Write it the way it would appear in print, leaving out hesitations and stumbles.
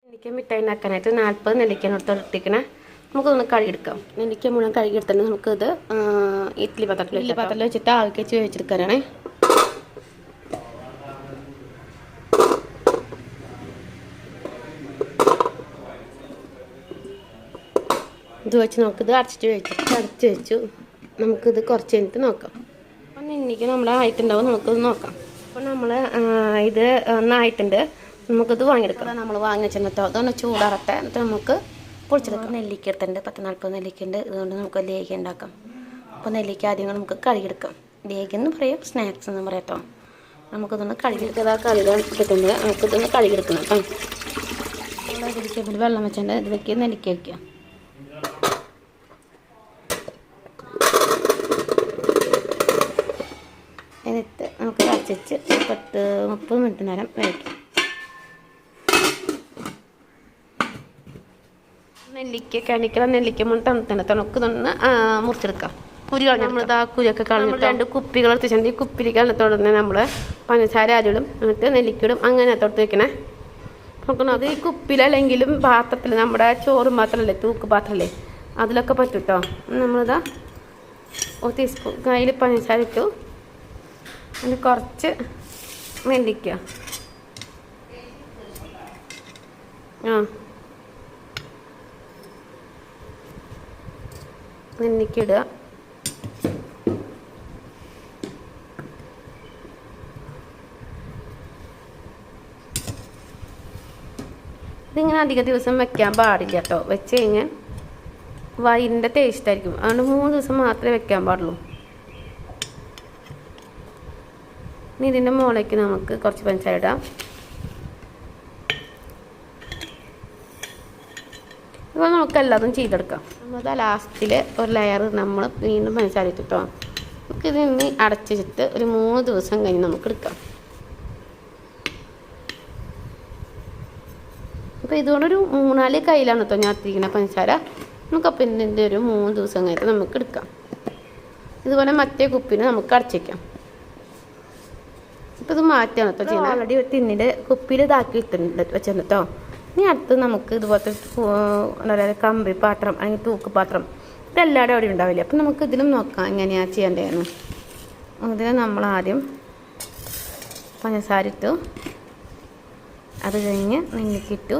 നെല്ലിക്ക മിഠായി ഉണ്ടാക്കാനായിട്ട് 40 നെല്ലിക്ക എടുത്തിരിക്കണേ. നമുക്കൊന്ന് കഴുകിയെടുക്കാം. നെല്ലിക്ക മുഴുവൻ കഴുകിയെടുത്തിട്ട് നമുക്കിത് ഇഡ്ഡലി പാത്രത്തിൽ വെച്ചിട്ട് ആവിക്ക് വെച്ച് വേവിച്ചെടുക്കാനാണേ. ഇത് വെച്ച് നമുക്കിത് അടച്ച് വെച്ചു. നമുക്കിത് കുറച്ച് കഴിഞ്ഞിട്ട് നോക്കാം. അപ്പം നെല്ലിക്ക നമ്മൾ ആയിട്ടുണ്ടാവും. നമുക്കിത് നോക്കാം. അപ്പം നമ്മൾ ഇത് ഒന്നായിട്ടുണ്ട്. നമുക്കിത് വാങ്ങിയെടുക്കാം. നമ്മൾ വാങ്ങി വെച്ചിട്ടോ അതൊന്ന് ചൂടാറട്ടെ. എന്നിട്ട് നമുക്ക് പൊളിച്ചെടുക്കാം. നെല്ലിക്ക എടുത്തിട്ടുണ്ട്. 10-40 നെല്ലിക്ക ഉണ്ട്. ഇതുകൊണ്ട് നമുക്ക് ലേഖ ഉണ്ടാക്കാം. അപ്പോൾ നെല്ലിക്ക ആദ്യം നമുക്ക് കഴുകിയെടുക്കാം. ലേഖ എന്ന് പറയും, സ്നാക്സ് എന്ന് പറയാട്ടോ. നമുക്കിതൊന്ന് കഴുകിയെടുക്കുക. കഴുകാൻ എടുത്തിട്ടുണ്ട്. നമുക്കിതൊന്ന് കഴുകിയെടുക്കണം കേട്ടോ. ഇതിലേക്ക് വെള്ളം വെച്ചിട്ടുണ്ട്. ഇതിലേക്ക് നെല്ലിക്ക വയ്ക്കുക. എന്നിട്ട് നമുക്ക് അടച്ച് 30 മിനിറ്റ് നേരം വേവിക്കാം. നെല്ലിക്ക മുഴുവൻ തണുക്കുന്നൊന്ന് മുറിച്ചെടുക്കാം. കുരി കളഞ്ഞ് നമ്മളിത് ആ കുരിയൊക്കെ കളഞ്ഞിട്ട് 2 കുപ്പികൾ എടുത്തിട്ടുണ്ട്. ഈ കുപ്പിരിക്കകത്തോടെ നമ്മൾ പഞ്ചസാര അരിടും, എന്നിട്ട് നെല്ലിക്കിടും. അങ്ങനെ അത്തോട്ട് വെക്കണേ. നോക്കണം. അത് ഈ കുപ്പിയിലല്ലെങ്കിലും പാത്രത്തിൽ, നമ്മുടെ ചോറും പാത്രമല്ലേ, തൂക്ക് പാത്രമല്ലേ, അതിലൊക്കെ പറ്റും കേട്ടോ. നമ്മളിതാ 1 ടീസ്പൂൺ കയ്യിൽ പഞ്ചസാര ഇട്ടു. അതിന് കുറച്ച് നെല്ലിക്ക നെല്ലിക്കിടുക. ഇതിങ്ങനെ അധിക ദിവസം വെക്കാൻ പാടില്ല കേട്ടോ. വെച്ച് കഴിഞ്ഞാൽ വൈൻ്റെ ടേസ്റ്റ് ആയിരിക്കും. അതുകൊണ്ട് 3 ദിവസം മാത്രമേ വെക്കാൻ പാടുള്ളൂ. ഇനി ഇതിൻ്റെ മുകളിലേക്ക് നമുക്ക് കുറച്ച് പഞ്ചസാര ഇടാം. അപ്പോൾ നമുക്ക് എല്ലാതും ചെയ്തെടുക്കാം. നമ്മളത് ലാസ്റ്റിൽ ഒരു ലെയർ നമ്മൾ വീണ്ടും പഞ്ചസാര ഇട്ടിട്ടോ. നമുക്കിത് ഇനി അടച്ചിട്ട് ഒരു 3 ദിവസം കഴിഞ്ഞ് നമുക്ക് എടുക്കാം. അപ്പോൾ ഇതുകൊണ്ടൊരു 3-4 കയ്യിലാണ് കേട്ടോ ഞാൻ എത്തിയിരിക്കുന്ന പഞ്ചസാര. നമുക്കപ്പോൾ ഇതിൻ്റെ ഒരു 3 ദിവസം കഴിഞ്ഞിട്ട് നമുക്ക് എടുക്കാം. ഇതുപോലെ മറ്റേ കുപ്പിന് നമുക്ക് അടച്ചേക്കാം. ഇപ്പോൾ ഇത് മാറ്റാണ് കേട്ടോ ചെയ്യുന്നത്. ഓൾറെഡി ടിന്നിൻ്റെ കുപ്പിയിൽ ഇതാക്കി വെച്ചിട്ടുണ്ട് കേട്ടോ. ഇനി അടുത്ത് നമുക്ക് ഇതുപോലത്തെ കമ്പി പാത്രം അല്ലെങ്കിൽ തൂക്ക് പാത്രം ഇതെല്ലാവരും അവിടെ ഉണ്ടാവില്ല. അപ്പം നമുക്ക് ഇതിലും നോക്കാം എങ്ങനെയാണ് ചെയ്യേണ്ടതെന്ന്. അതിന് നമ്മൾ ആദ്യം പഞ്ചസാര ഇട്ടു, അത് കഴിഞ്ഞ് നെല്ലിക്ക ഇട്ടു,